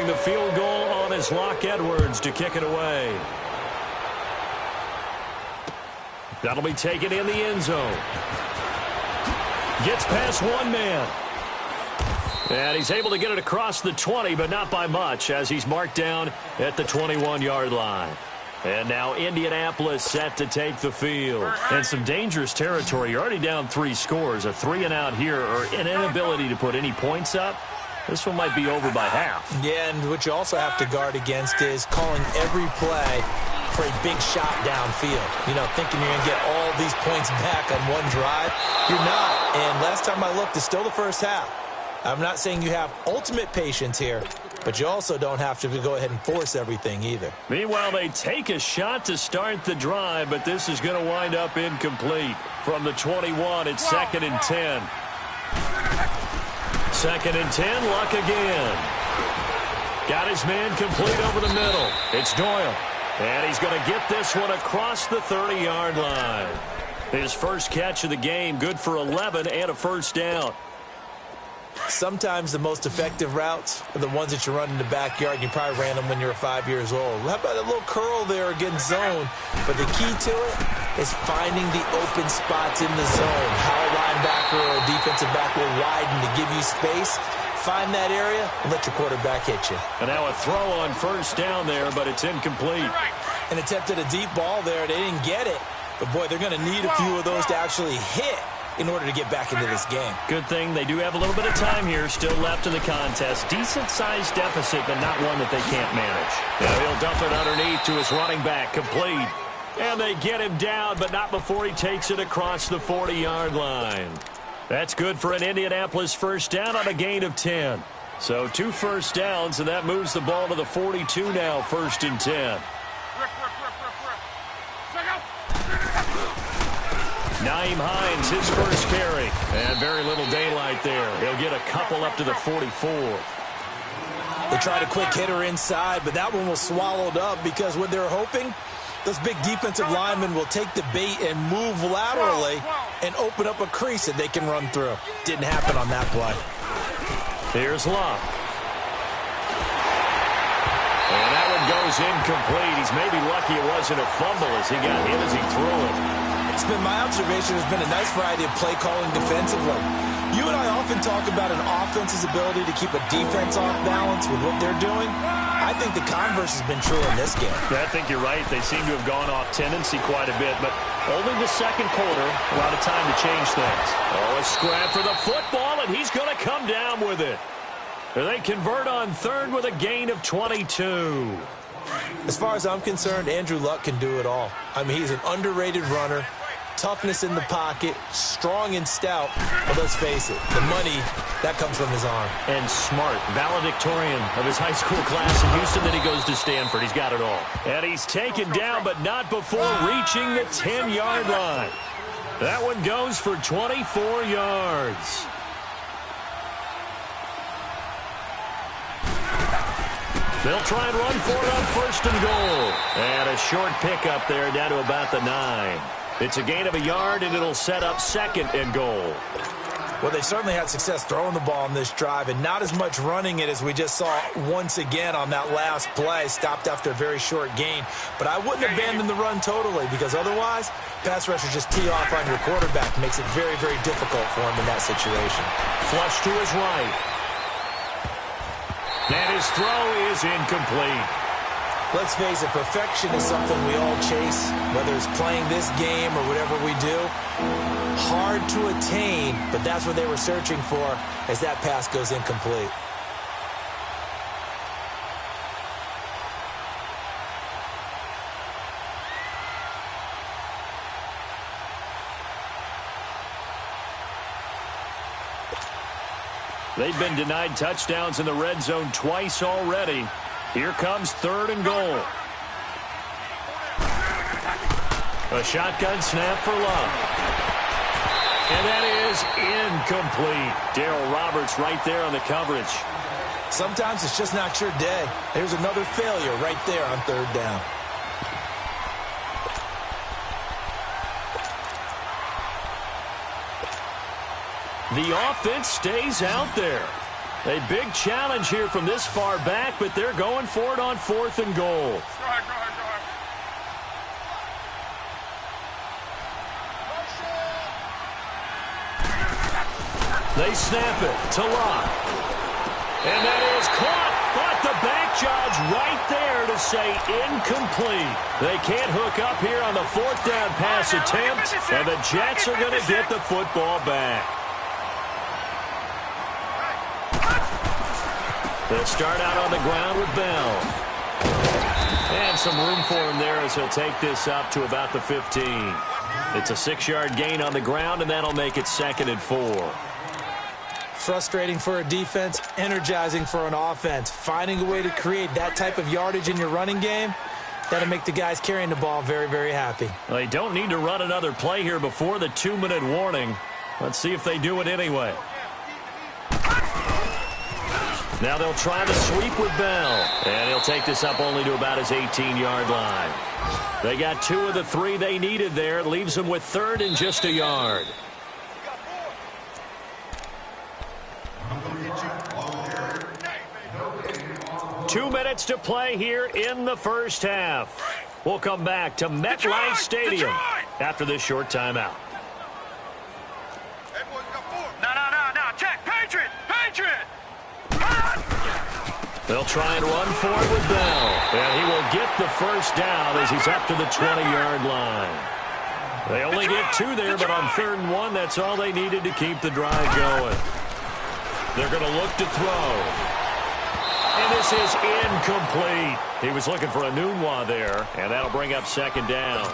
the field goal on his Locke Edwards to kick it away. That'll be taken in the end zone. Gets past one man. And he's able to get it across the 20, but not by much, as he's marked down at the 21-yard line. And now Indianapolis set to take the field. And some dangerous territory. You're already down 3 scores. A 3-and-out here, or an inability to put any points up. This one might be over by half. Yeah, and what you also have to guard against is calling every play for a big shot downfield. You know, thinking you're going to get all these points back on one drive. You're not. And last time I looked, it's still the first half. I'm not saying you have ultimate patience here, but you also don't have to go ahead and force everything either. Meanwhile, they take a shot to start the drive, but this is going to wind up incomplete. From the 21, it's 2nd and 10. 2nd and 10, Luck again. Got his man complete over the middle. It's Doyle. And he's going to get this one across the 30-yard line. His first catch of the game, good for 11 and a first down. Sometimes the most effective routes are the ones that you run in the backyard. You probably ran them when you were 5 years old. How about a little curl there against zone? But the key to it is finding the open spots in the zone. How a linebacker or a defensive back will widen to give you space. Find that area and let your quarterback hit you. And now a throw on first down there, but it's incomplete. An attempt at a deep ball there. They didn't get it. But, boy, they're going to need a few of those to actually hit in order to get back into this game. Good thing they do have a little bit of time here still left in the contest. Decent-sized deficit, but not one that they can't manage. Now he'll dump it underneath to his running back, complete. And they get him down, but not before he takes it across the 40-yard line. That's good for an Indianapolis first down on a gain of 10. So 2 first downs, and that moves the ball to the 42 now, 1st and 10. Nyheim Hines, his first carry. And very little daylight there. He'll get a couple up to the 44. They tried a quick hitter inside, but that one was swallowed up because what they're hoping, those big defensive linemen will take the bait and move laterally and open up a crease that they can run through. Didn't happen on that play. Here's Locke. And that one goes incomplete. He's maybe lucky it wasn't a fumble as he got hit as he threw it. It's been my observation. There's been a nice variety of play calling defensively. You and I often talk about an offense's ability to keep a defense off balance with what they're doing. I think the converse has been true in this game. Yeah, I think you're right. They seem to have gone off tendency quite a bit, but only the second quarter, a lot of time to change things. Oh, a scrap for the football, and he's going to come down with it. They convert on 3rd with a gain of 22. As far as I'm concerned, Andrew Luck can do it all. I mean, he's an underrated runner. Toughness in the pocket, strong and stout, but let's face it, the money, that comes from his arm. And smart, valedictorian of his high school class in Houston, then he goes to Stanford. He's got it all. And he's taken down, but not before reaching the 10-yard line. That one goes for 24 yards. They'll try and run for it on 1st and goal. And a short pickup there down to about the 9. It's a gain of a yard, and it'll set up 2nd and goal. Well, they certainly had success throwing the ball on this drive, and not as much running it as we just saw once again on that last play. Stopped after a very short gain. But I wouldn't abandon the run totally, because otherwise, pass rushers just tee off on your quarterback. Makes it very, very difficult for him in that situation. Flush to his right. And his throw is incomplete. Let's face it, perfection is something we all chase, whether it's playing this game or whatever we do. Hard to attain, but that's what they were searching for as that pass goes incomplete. They've been denied touchdowns in the red zone twice already. Here comes 3rd and goal. A shotgun snap for Love. And that is incomplete. Darryl Roberts right there on the coverage. Sometimes it's just not your day. There's another failure right there on 3rd down. The offense stays out there. A big challenge here from this far back, but they're going for it on 4th and goal. They snap it to Locke. And that is caught, but the back judge right there to say incomplete. They can't hook up here on the 4th down pass attempt, and the Jets are going to get the football back. They'll start out on the ground with Bell. And some room for him there as he'll take this up to about the 15. It's a 6-yard gain on the ground, and that'll make it 2nd and 4. Frustrating for a defense, energizing for an offense. Finding a way to create that type of yardage in your running game, that'll make the guys carrying the ball very, very happy. They don't need to run another play here before the 2-minute warning. Let's see if they do it anyway. Now they'll try the sweep with Bell. And he'll take this up only to about his 18-yard line. They got 2 of the 3 they needed there. It leaves them with 3rd and just a yard. Two minutes to play here in the first half. We'll come back to MetLife Stadium after this short timeout. No. Check. Patriot. They'll try and run for it with Bell. And he will get the first down as he's up to the 20-yard line. They only get 2 there, but on 3rd and 1, that's all they needed to keep the drive going. They're going to look to throw. And this is incomplete. He was looking for a Nunwa there, and that'll bring up 2nd down.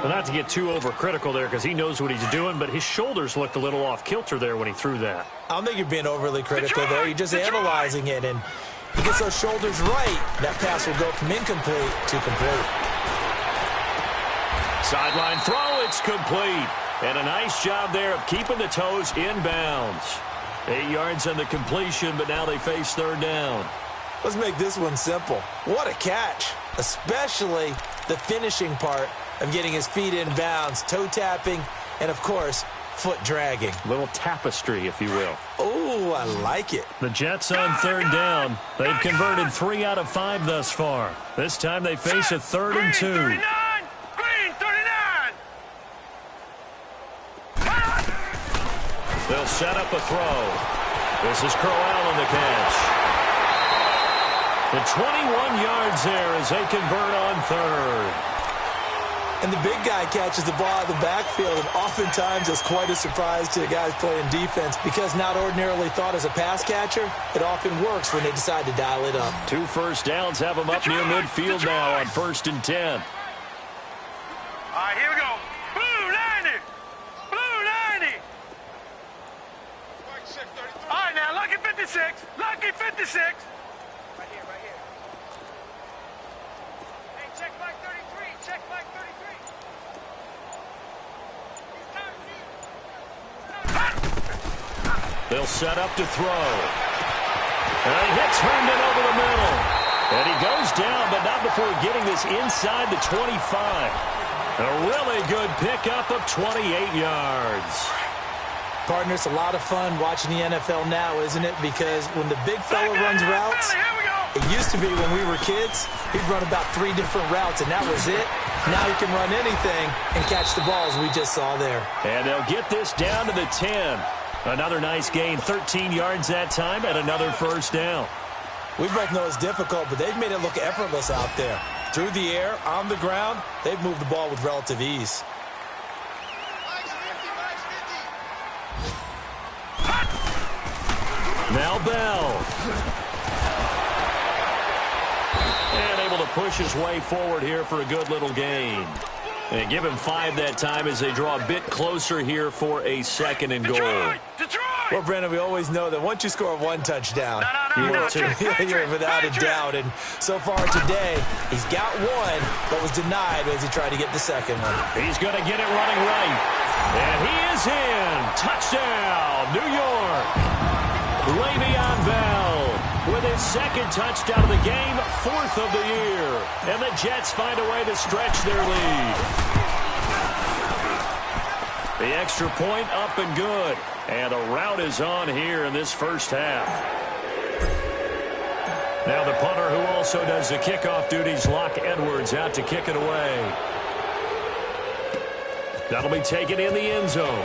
Well, not to get too overcritical there because he knows what he's doing, but his shoulders looked a little off kilter there when he threw that. I don't think you're being overly critical there. You're just analyzing it, and he gets those shoulders right. That pass will go from incomplete to complete. Sideline throw, it's complete. And a nice job there of keeping the toes in bounds. 8 yards on the completion, but now they face 3rd down. Let's make this one simple. What a catch, especially the finishing part of getting his feet in bounds, toe tapping, and, of course, foot dragging. Little tapestry, if you will. Oh, I like it. The Jets on 3rd down. They've converted 3 out of 5 thus far. This time they face a 3rd and 2. Green 39. They'll set up a throw. This is Crowell on the catch. The 21 yards there as they convert on 3rd. And the big guy catches the ball out of the backfield, and oftentimes it's quite a surprise to the guys playing defense because not ordinarily thought as a pass catcher, it often works when they decide to dial it up. 2 first downs have them up near midfield now on 1st and 10. All right, here we go. Blue 90. All right, now, lucky 56. Lucky 56. Right here. Hey, check back 33. They'll set up to throw. And he hits Herndon over the middle. And he goes down, but not before getting this inside the 25. A really good pickup of 28 yards. Partner, it's a lot of fun watching the NFL now, isn't it? Because when the big fella runs routes, it used to be when we were kids, he'd run about 3 different routes, and that was it. Now he can run anything and catch the balls we just saw there. And they'll get this down to the 10. Another nice gain, 13 yards that time, and another first down. We both know it's difficult, but they've made it look effortless out there. Through the air, on the ground, they've moved the ball with relative ease. Now Bell. And able to push his way forward here for a good little gain. And give him 5 that time as they draw a bit closer here for a 2nd and goal. Well, Brandon, we always know that once you score 1 touchdown, You will too. you're without a doubt. And so far today, he's got 1, but was denied as he tried to get the 2nd one. He's going to get it running right. And he is in. Touchdown, New York. Le'Veon Bell with his 2nd touchdown of the game, 4th of the year. And the Jets find a way to stretch their lead. The extra point up and good. And a rout is on here in this first half. Now the punter who also does the kickoff duties, Locke Edwards, out to kick it away. That'll be taken in the end zone.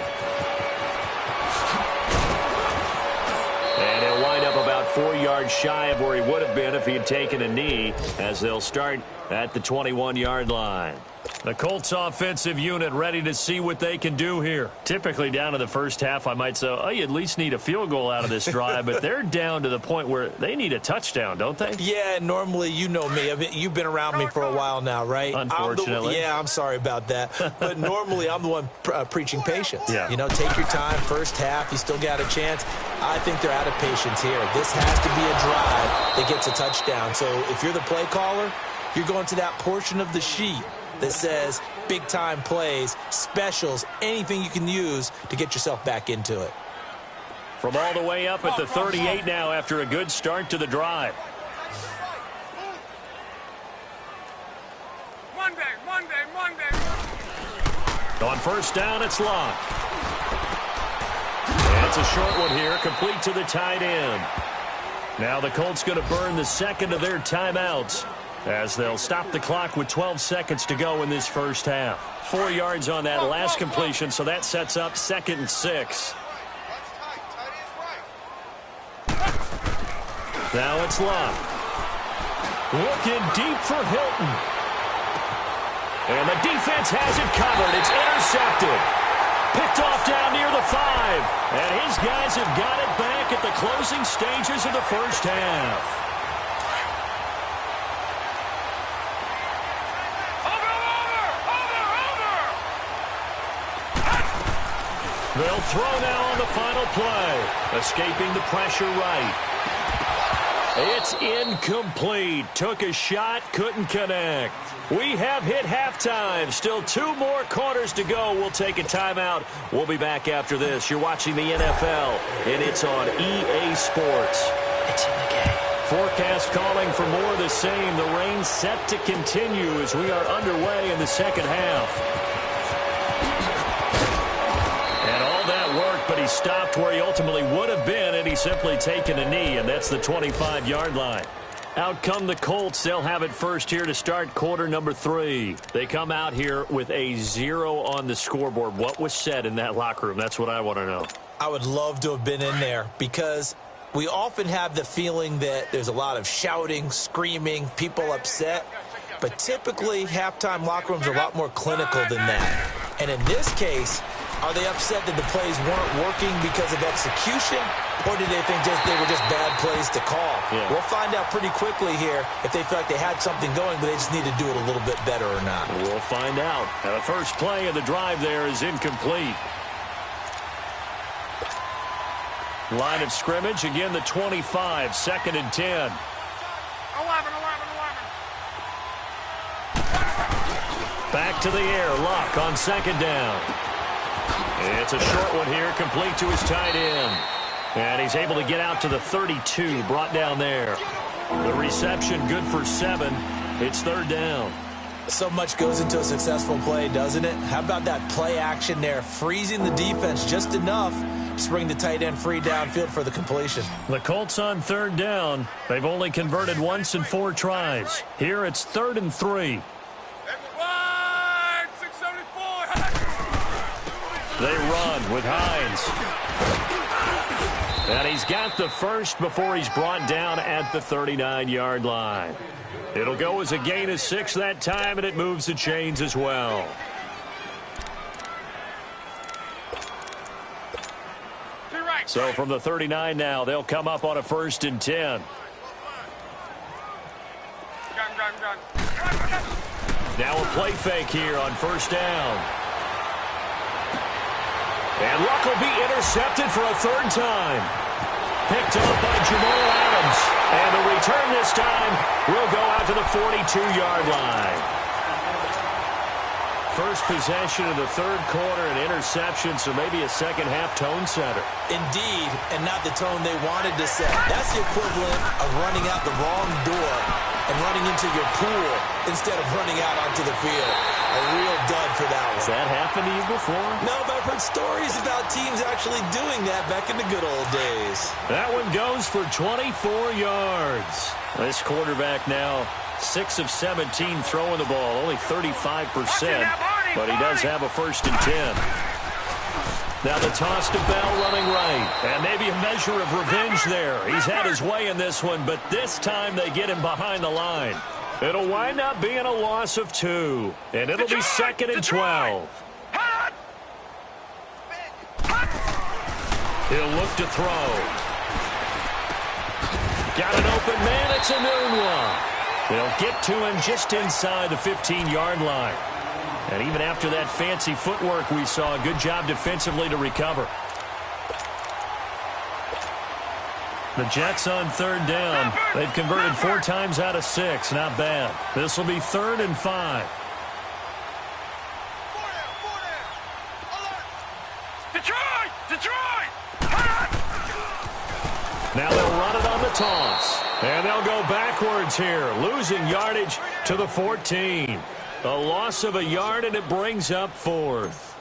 And he'll wind up about 4 yards shy of where he would have been if he had taken a knee, as they'll start at the 21-yard line. The Colts offensive unit ready to see what they can do here. Typically down to the first half, I might say, oh, you at least need a field goal out of this drive, but they're down to the point where they need a touchdown, don't they? Yeah, normally, you know me. I mean, you've been around me for a while now, right? Unfortunately. I'm sorry about that. But normally, I'm the one preaching patience. Yeah. You know, take your time, first half, you still got a chance. I think they're out of patience here. This has to be a drive that gets a touchdown. So if you're the play caller, you're going to that portion of the sheet that says big-time plays, specials, anything you can use to get yourself back into it. From all the way up at the 38 now after a good start to the drive. Monday. On first down, it's Locke. And it's a short one here, complete to the tight end. Now the Colts going to burn the second of their timeouts, as they'll stop the clock with 12 seconds to go in this first half. 4 yards on that last completion, so that sets up 2nd and 6. Now it's Locke. Looking deep for Hilton. And the defense has it covered. It's intercepted. Picked off down near the 5. And his guys have got it back at the closing stages of the first half. They'll throw now on the final play. Escaping the pressure right. It's incomplete. Took a shot, couldn't connect. We have hit halftime. Still 2 more quarters to go. We'll take a timeout. We'll be back after this. You're watching the NFL, and it's on EA Sports. It's in the game. Forecast calling for more of the same. The rain set to continue as we are underway in the second half. But he stopped where he ultimately would have been, and he's simply taken a knee, and that's the 25-yard line. Out come the Colts. They'll have it first here to start quarter number 3. They come out here with a 0 on the scoreboard. What was said in that locker room? That's what I want to know. I would love to have been in there, because we often have the feeling that there's a lot of shouting, screaming, people upset. But typically, halftime locker rooms are a lot more clinical than that. And in this case, are they upset that the plays weren't working because of execution, or did they think they were just bad plays to call? Yeah. We'll find out pretty quickly here if they feel like they had something going, but they just need to do it a little bit better or not. We'll find out. Now, the first play of the drive there is incomplete. Line of scrimmage, again the 25, 2nd and 10. 11. Back to the air, Locke on 2nd down. It's a short one here, complete to his tight end. And he's able to get out to the 32, brought down there. The reception good for 7. It's 3rd down. So much goes into a successful play, doesn't it? How about that play action there, freezing the defense just enough to bring the tight end free downfield for the completion. The Colts on 3rd down. They've only converted once in 4 tries. Here it's 3rd and 3. They run with Hines. And he's got the first before he's brought down at the 39-yard line. It'll go as a gain of 6 that time, and it moves the chains as well. So from the 39 now, they'll come up on a 1st and 10. Now a play fake here on 1st down. And Luck will be intercepted for a 3rd time. Picked up by Jamal Adams. And the return this time will go out to the 42-yard line. First possession of the 3rd quarter, an interception, so maybe a second-half tone setter. Indeed, and not the tone they wanted to set. That's the equivalent of running out the wrong door and running into your pool instead of running out onto the field. A real dud for that one. Has that happened to you before? No, but I've heard stories about teams actually doing that back in the good old days. That one goes for 24 yards. This quarterback now 6 of 17 throwing the ball, only 35%, but he does have a 1st and 10. Now the toss to Bell running right, and maybe a measure of revenge there. He's had his way in this one, but this time they get him behind the line. It'll wind up being a loss of 2, and it'll be 2nd and 12. He'll look to throw. Got an open man, it's a noon one. They'll get to him just inside the 15-yard line. And even after that fancy footwork we saw, a good job defensively to recover. The Jets on 3rd down. They've converted 4 times out of 6. Not bad. This will be 3rd and 5. Detroit! Now they'll run it on the toss. And they'll go backwards here, losing yardage to the 14. A loss of a yard, and it brings up 4th.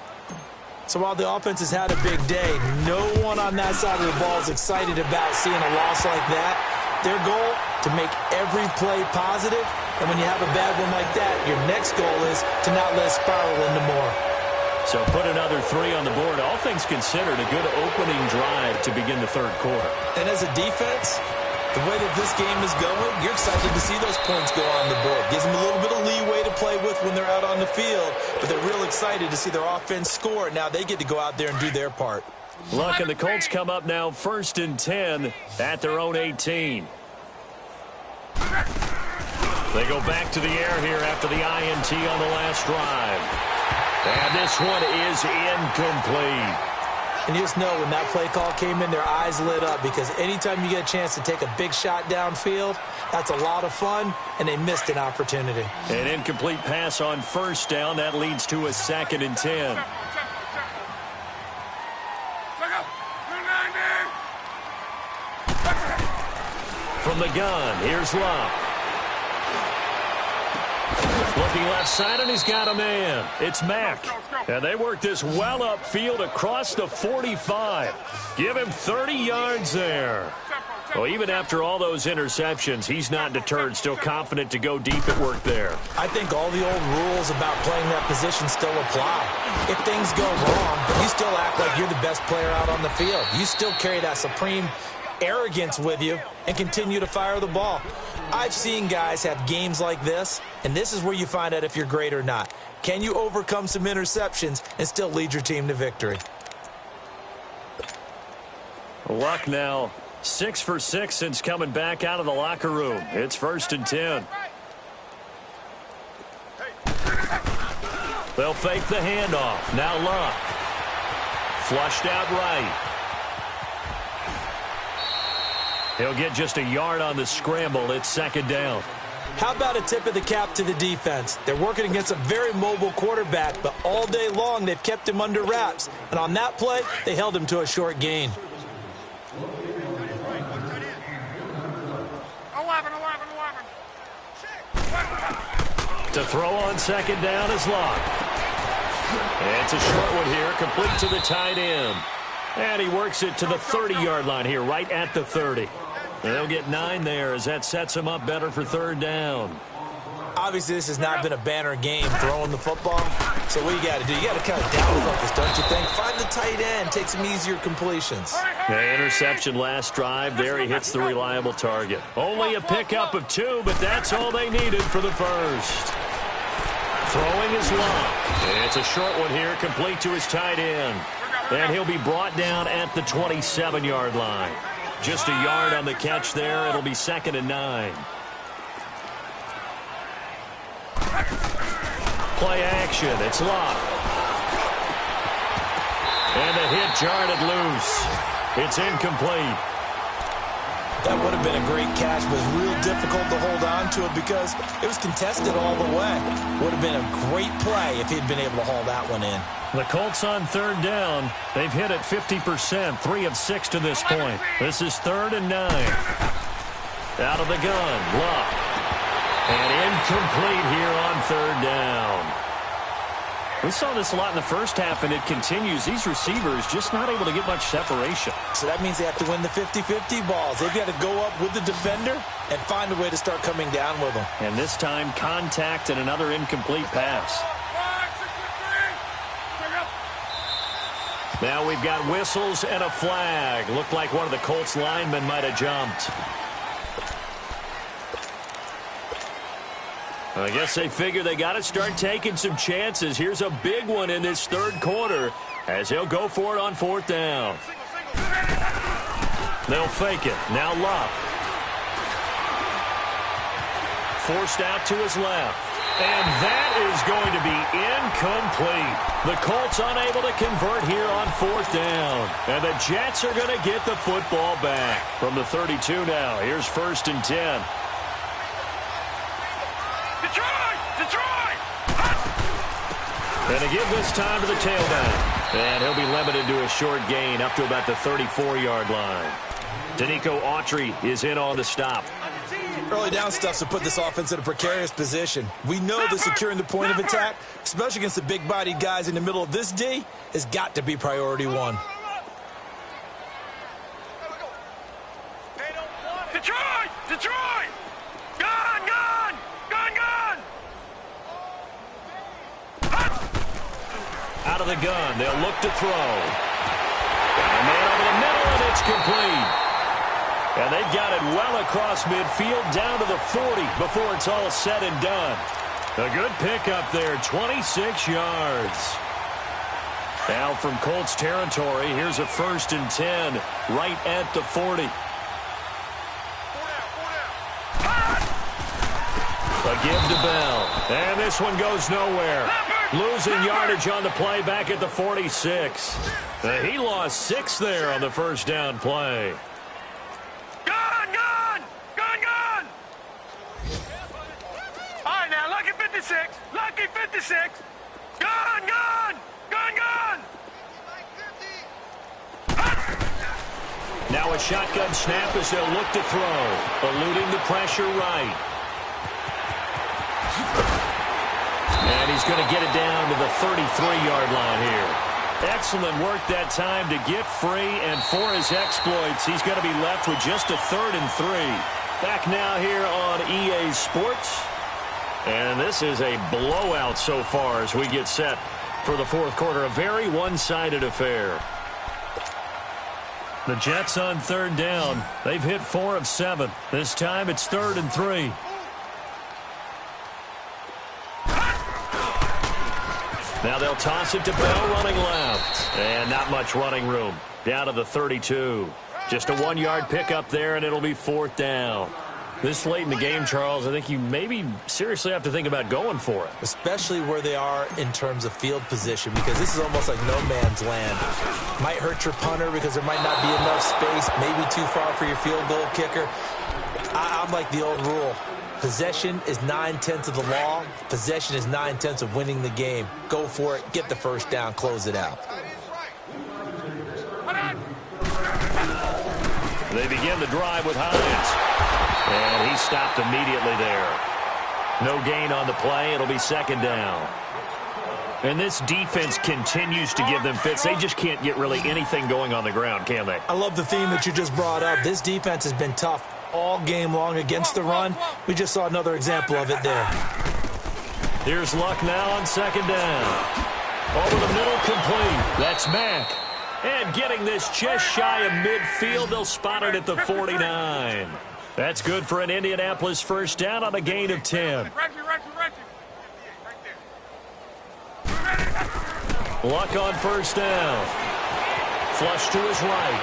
So while the offense has had a big day, no one on that side of the ball is excited about seeing a loss like that. Their goal, to make every play positive, and when you have a bad one like that, your next goal is to not let it spiral into more. So put another 3 on the board. All things considered, a good opening drive to begin the 3rd quarter. And as a defense, the way that this game is going, you're excited to see those points go on the board. Gives them a little bit of leeway to play with when they're out on the field, but they're real excited to see their offense score. Now they get to go out there and do their part. Look, and the Colts come up now 1st and 10 at their own 18. They go back to the air here after the INT on the last drive. And this one is incomplete. And you just know when that play call came in, their eyes lit up, because anytime you get a chance to take a big shot downfield, that's a lot of fun, and they missed an opportunity. An incomplete pass on 1st down. That leads to a 2nd and 10. From the gun, here's Luck. Looking left side, and he's got a man. It's Mack. And they work this well upfield across the 45. Give him 30 yards there. Well, even after all those interceptions, he's not deterred, still confident to go deep at work there. I think all the old rules about playing that position still apply. If things go wrong, you still act like you're the best player out on the field. You still carry that supreme arrogance with you and continue to fire the ball. I've seen guys have games like this, and this is where you find out if you're great or not. Can you overcome some interceptions and still lead your team to victory? Luck now 6 for 6 since coming back out of the locker room. It's 1st and 10. They'll fake the handoff. Now Luck. Flushed out right. He'll get just a yard on the scramble. It's 2nd down. How about a tip of the cap to the defense? They're working against a very mobile quarterback, but all day long they've kept him under wraps. And on that play, they held him to a short gain. 11. To throw on 2nd down is Luck. It's a short one here, complete to the tight end. And he works it to the 30-yard line here, right at the 30. They'll get 9 there as that sets him up better for 3rd down. Obviously, this has not been a banner game throwing the football. So what you got to do, you got to kind of down focus, don't you think? Find the tight end, take some easier completions. The interception last drive. There he hits the reliable target. Only a pickup of 2, but that's all they needed for the 1st. Throwing is Luck. It's a short one here, complete to his tight end. And he'll be brought down at the 27-yard line. Just a yard on the catch there. It'll be 2nd and 9. Play action. It's Luck. And the hit jarred it loose. It's incomplete. That would have been a great catch, but it was real difficult to hold on to it because it was contested all the way. Would have been a great play if he'd been able to haul that one in. The Colts on 3rd down. They've hit it 50%, 3 of 6 to this point. This is 3rd and 9. Out of the gun, Luck. Incomplete here on third down. We saw this a lot in the first half, and it continues. These receivers just not able to get much separation. So that means they have to win the 50-50 balls. They've got to go up with the defender and find a way to start coming down with them. And this time, contact and another incomplete pass. Now we've got whistles and a flag. Looked like one of the Colts linemen might have jumped. I guess they figure they got to start taking some chances. Here's a big one in this third quarter as he'll go for it on fourth down. They'll fake it. Now Luck. Forced out to his left. And that is going to be incomplete. The Colts unable to convert here on fourth down. And the Jets are going to get the football back. From the 32 now, here's 1st and 10. And to give this time to the tailback. And he'll be limited to a short gain up to about the 34-yard line. Danico Autry is in on the stop. Early down stuff to put this offense in a precarious position. We know that securing the point of attack, especially against the big-bodied guys in the middle of this D, has got to be priority one. Detroit! Detroit! Gone! Gone! Gone! Gone! Out of the gun, they'll look to throw. And a man over the middle, and it's complete. And they've got it well across midfield down to the 40 before it's all said and done. A good pickup there, 26 yards. Now from Colts territory, here's a 1st and 10 right at the 40. A give to Bell. And this one goes nowhere. Losing yardage on the play back at the 46. He lost 6 there on the first down play. Gone! Gone! Gone! Gone! All right, now, lucky 56. Lucky 56. Gone! Gone! Gone! Gone! Now a shotgun snap as they'll look to throw. Eluding the pressure right. And he's going to get it down to the 33-yard line here. Excellent work that time to get free, and for his exploits, he's going to be left with just a 3rd and 3. Back now here on EA Sports. And this is a blowout so far as we get set for the fourth quarter. A very one-sided affair. The Jets on 3rd down. They've hit 4 of 7. This time it's 3rd and 3. Now they'll toss it to Bell running left. And not much running room. Down to the 32. Just a 1-yard pickup there, and it'll be 4th down. This late in the game, Charles, I think you maybe seriously have to think about going for it. Especially where they are in terms of field position, because this is almost like no man's land. Might hurt your punter because there might not be enough space, maybe too far for your field goal kicker. I'm like the old rule. Possession is 9/10 of the law. Possession is 9/10 of winning the game. Go for it. Get the first down. Close it out. They begin the drive with Hines. And he stopped immediately there. No gain on the play. It'll be 2nd down. And this defense continues to give them fits. They just can't get really anything going on the ground, can they? I love the theme that you just brought up. This defense has been tough all game long against the run. We just saw another example of it there. Here's Luck now on 2nd down. Over the middle, complete. That's Mack. And getting this just shy of midfield, they'll spot it at the 49. That's good for an Indianapolis first down on a gain of 10. Luck on 1st down. Flush to his right.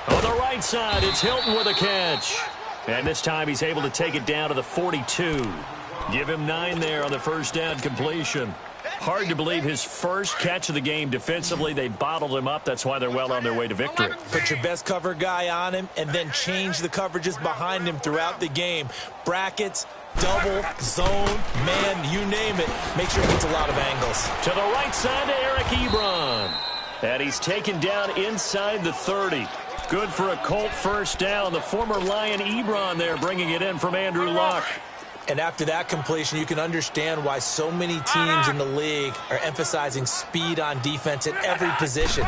On the right side, it's Hilton with a catch. And this time he's able to take it down to the 42. Give him 9 there on the first down completion. Hard to believe his first catch of the game defensively. They bottled him up. That's why they're well on their way to victory. Put your best cover guy on him and then change the coverages behind him throughout the game. Brackets, double, zone, man, you name it. Make sure he gets a lot of angles. To the right side to Eric Ebron. And he's taken down inside the 30. Good for a Colt first down. The former Lion Ebron there bringing it in from Andrew Luck. And after that completion, you can understand why so many teams in the league are emphasizing speed on defense at every position.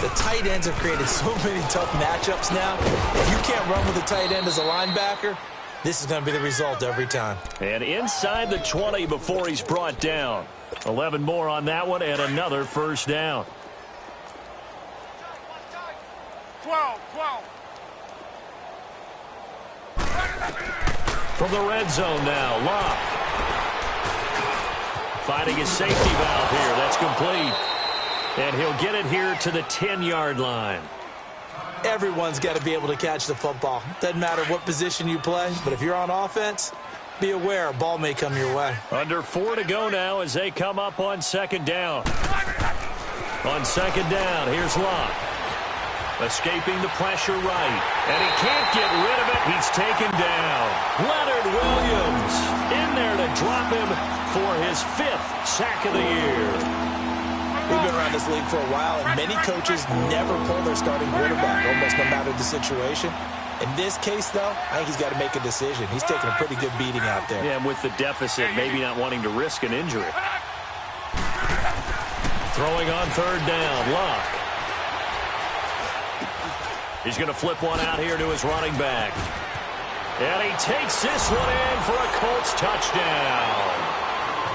The tight ends have created so many tough matchups now. If you can't run with a tight end as a linebacker, this is going to be the result every time. And inside the 20 before he's brought down. 11 more on that one and another first down. 12. From the red zone now, Locke. Finding his safety valve here. That's complete. And he'll get it here to the 10-yard line. Everyone's got to be able to catch the football. Doesn't matter what position you play, but if you're on offense, be aware a ball may come your way. Under 4 to go now as they come up on second down. On second down, here's Locke. Escaping the pressure right. And he can't get rid of it. He's taken down. Leonard Williams in there to drop him for his 5th sack of the year. We've been around this league for a while, and many coaches never pull their starting quarterback, almost no matter the situation. In this case, though, I think he's got to make a decision. He's taking a pretty good beating out there. Yeah, and with the deficit, maybe not wanting to risk an injury. Throwing on third down, Locke. He's going to flip one out here to his running back. And he takes this one in for a Colts touchdown.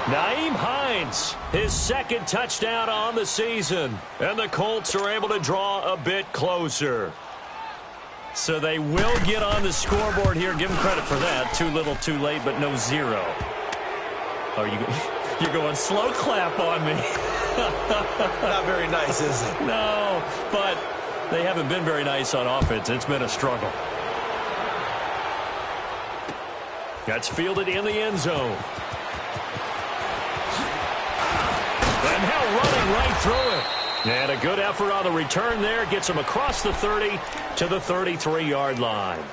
Nyheim Hines, his 2nd touchdown on the season. And the Colts are able to draw a bit closer. So they will get on the scoreboard here. Give them credit for that. Too little, too late, but no 0. Oh, you're going slow clap on me. Not very nice, is it? No, but they haven't been very nice on offense. It's been a struggle. That's fielded in the end zone. And now running right through it. And a good effort on the return there. Gets him across the 30 to the 33-yard line.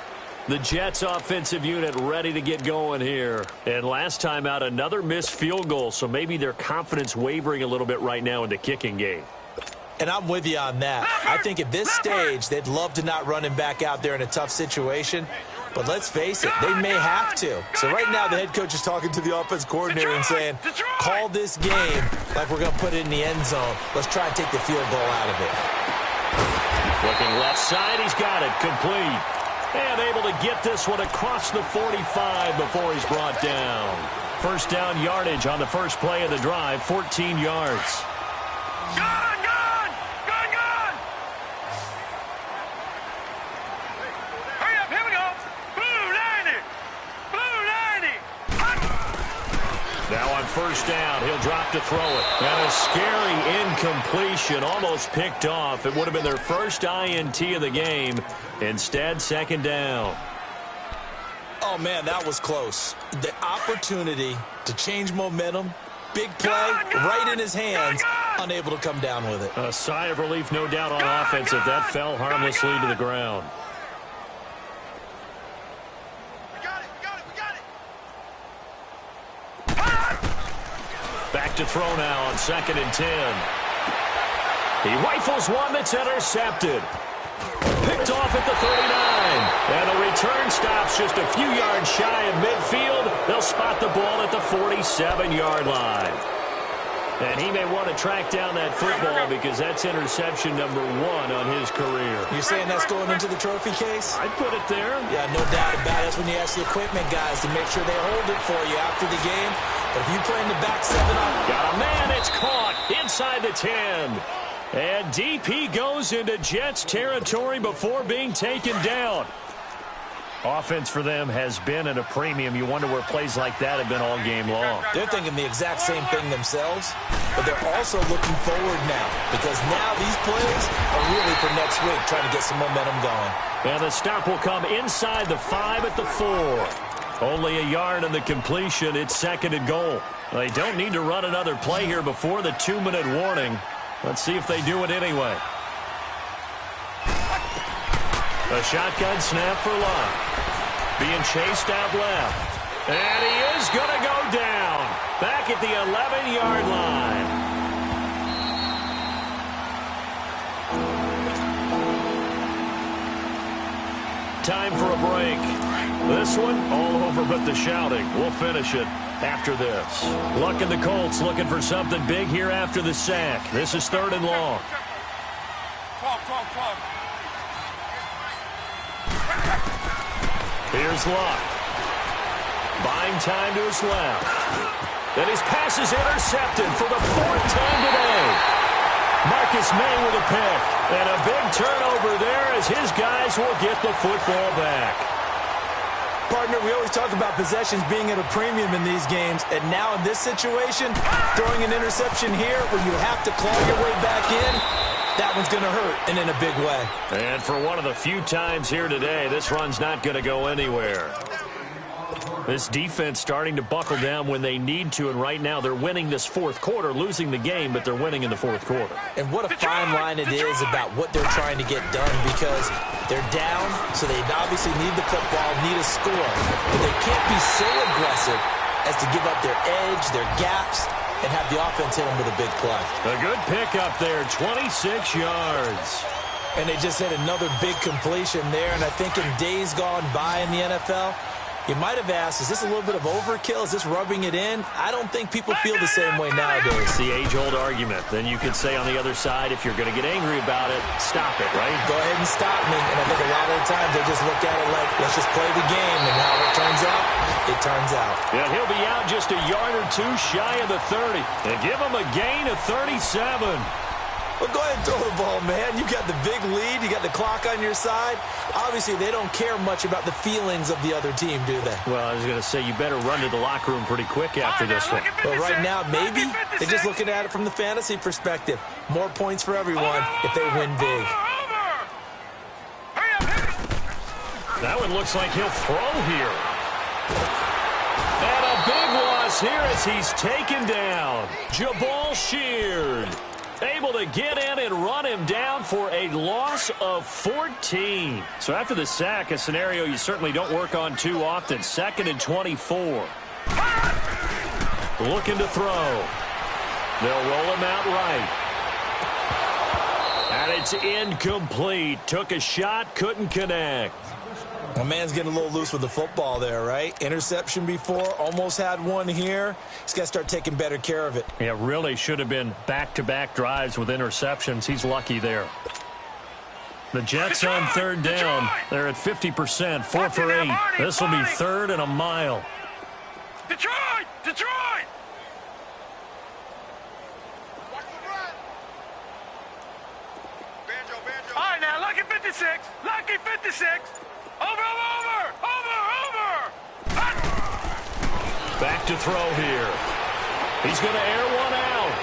The Jets offensive unit ready to get going here. And last time out, another missed field goal. So maybe their confidence wavering a little bit right now in the kicking game. And I'm with you on that. I think at this stage, they'd love to not run him back out there in a tough situation. But let's face it, they may have to. So right now, the head coach is talking to the offense coordinator and saying, call this game like we're going to put it in the end zone. Let's try and take the field goal out of it. Looking left side, he's got it complete. And able to get this one across the 45 before he's brought down. First down yardage on the first play of the drive, 14 yards. Gone! Hurry up, here we go! Blue 90! Now on first down, he'll drop to throw it. And a scary incompletion, almost picked off. It would have been their first INT of the game. Instead, second down. Oh, man, that was close. The opportunity to change momentum, big play, right in his hands, unable to come down with it. A sigh of relief, no doubt, on offense if that fell harmlessly to the ground. Back to throw now on 2nd and 10. He rifles one that's intercepted. Picked off at the 39. And the return stops just a few yards shy of midfield. They'll spot the ball at the 47-yard line. And he may want to track down that football because that's interception number 1 on his career. You're saying that's going into the trophy case? I'd put it there. Yeah, no doubt about it. That's when you ask the equipment guys to make sure they hold it for you after the game. But if you play in the back 7 up. Got a man, it's caught inside the 10. And DP goes into Jets territory before being taken down. Offense for them has been at a premium. You wonder where plays like that have been all game long. They're thinking the exact same thing themselves, but they're also looking forward now because now these plays are really for next week, trying to get some momentum going. And the stop will come inside the 5 at the 4. Only a yard on the completion. It's 2nd and goal. They don't need to run another play here before the 2-minute warning. Let's see if they do it anyway. A shotgun snap for Locke. Being chased out left. And he is going to go down. Back at the 11-yard line. time for a break. This one, all over but the shouting. We'll finish it after this. Luck and the Colts looking for something big here after the sack. This is 3rd and long. 12. Here's Luck. Buying time to his left. And his pass is intercepted for the 4th time today. Marcus May with a pick. And a big turnover there as his guys will get the football back. Partner, we always talk about possessions being at a premium in these games, and now in this situation, throwing an interception here where you have to claw your way back in, that one's going to hurt, and in a big way. And for one of the few times here today, this run's not going to go anywhere. This defense starting to buckle down when they need to, and right now they're winning this 4th quarter, losing the game, but they're winning in the 4th quarter. And what a fine line it is about what they're trying to get done, because they're down, so they obviously need the football, need a score, but they can't be so aggressive as to give up their edge, their gaps, and have the offense hit them with a big play. A good pickup there, 26 yards. And they just hit another big completion there, and I think in days gone by in the NFL, you might have asked, is this a little bit of overkill? Is this rubbing it in? I don't think people feel the same way nowadays. It's the age-old argument. Then you could say on the other side, if you're going to get angry about it, stop it, right? Go ahead and stop me. And I think a lot of the times they just look at it like, let's just play the game. And how it turns out, it turns out. Yeah, he'll be out just a yard or two shy of the 30. And give him a gain of 37. Well, go ahead and throw the ball, man. You got the big lead. You got the clock on your side. Obviously, they don't care much about the feelings of the other team, do they? Well, I was going to say, you better run to the locker room pretty quick after this one. But right now, maybe they're just looking at it from the fantasy perspective. More points for everyone if they win big. That one looks like he'll throw here. And a big loss here as he's taken down. Jabal Sheard able to get in and run him down for a loss of 14. So after the sack, a scenario you certainly don't work on too often. 2nd and 24. Looking to throw. They'll roll him out right. And it's incomplete. Took a shot, couldn't connect. My man's getting a little loose with the football there, right? Interception before, almost had one here. He's got to start taking better care of it. Yeah, really should have been back-to-back drives with interceptions. He's lucky there. The Jets on 3rd down. They're at 50%, 4 for 8. This will be 3rd and a mile. Detroit! All right, now, Lucky 56. Lucky 56. Over. Back to throw here. He's going to air one out.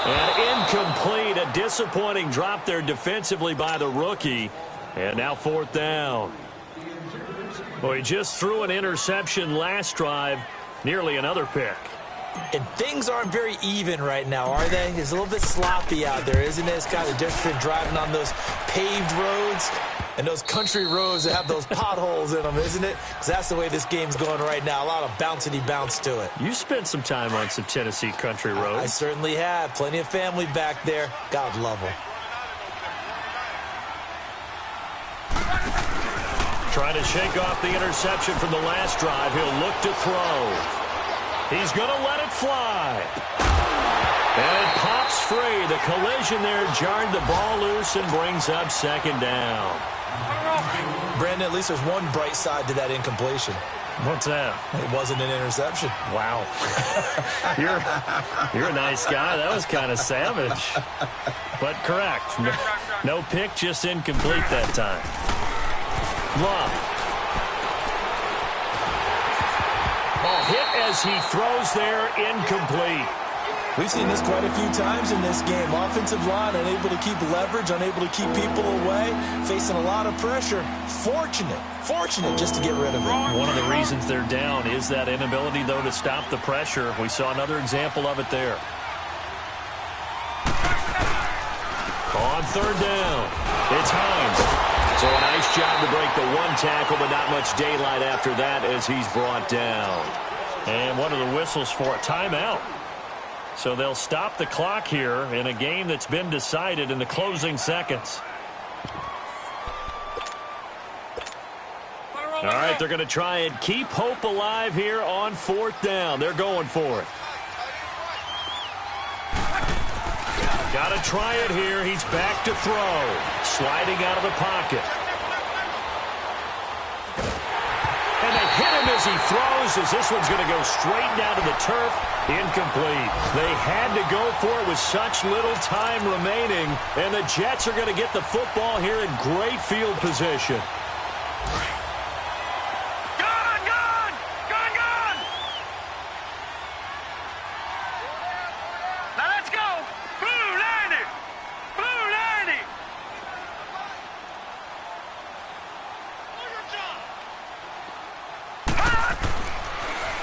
And incomplete. A disappointing drop there defensively by the rookie. And now 4th down. Well, he just threw an interception last drive. Nearly another pick. And things aren't very even right now, are they? It's a little bit sloppy out there, isn't it? It's kind of different driving on those paved roads and those country roads that have those potholes in them, isn't it? Because that's the way this game's going right now. A lot of bouncy bounce to it. You spent some time on some Tennessee country roads. I certainly have. Plenty of family back there. God love them. Trying to shake off the interception from the last drive. He'll look to throw. He's going to let it fly. And it pops free. The collision there jarred the ball loose and brings up 2nd down. Brandon, at least there's one bright side to that incompletion. What's that? It wasn't an interception. Wow. You're a nice guy. That was kind of savage. But correct. No pick, just incomplete that time. Love. Hit as he throws there, incomplete. We've seen this quite a few times in this game. Offensive line unable to keep leverage, unable to keep people away, facing a lot of pressure. Fortunate just to get rid of it. One of the reasons they're down is that inability, though, to stop the pressure. We saw another example of it there. On 3rd down, it's Hines. So a nice job to break the one tackle, but not much daylight after that as he's brought down. And one of the whistles for a timeout. So they'll stop the clock here in a game that's been decided in the closing seconds. All right, they're going to try and keep hope alive here on 4th down. They're going for it. Got to try it here. He's back to throw. Sliding out of the pocket. And they hit him as he throws, as this one's going to go straight down to the turf. Incomplete. They had to go for it with such little time remaining, and the Jets are going to get the football here in great field position.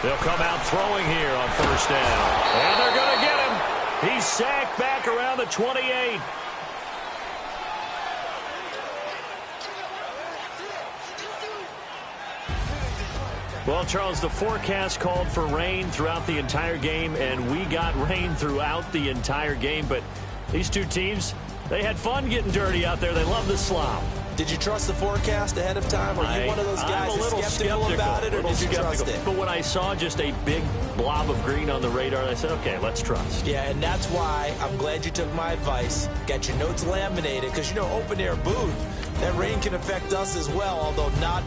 They'll come out throwing here on 1st down. And they're going to get him. He's sacked back around the 28. Well, Charles, the forecast called for rain throughout the entire game, and we got rain throughout the entire game. But these two teams, they had fun getting dirty out there. They love the slop. Did you trust the forecast ahead of time? Are you one of those guys I'm a little skeptical about it, or did you trust it? But when I saw just a big blob of green on the radar, I said, okay, let's trust. Yeah, and that's why I'm glad you took my advice. Got your notes laminated, because, you know, open-air booth, that rain can affect us as well, although not.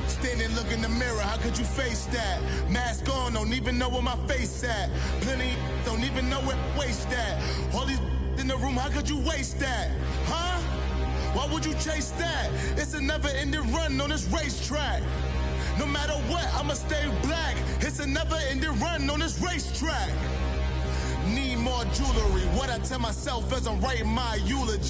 Standing, look in the mirror, how could you face that? Mask on, don't even know where my face at. Plenty, don't even know where waste at. All these in the room, how could you waste that? Huh? Why would you chase that? It's a never-ending run on this racetrack. No matter what, I'ma stay black. It's a never-ending run on this racetrack. Need more jewelry, what I tell myself as I'm writing my eulogy.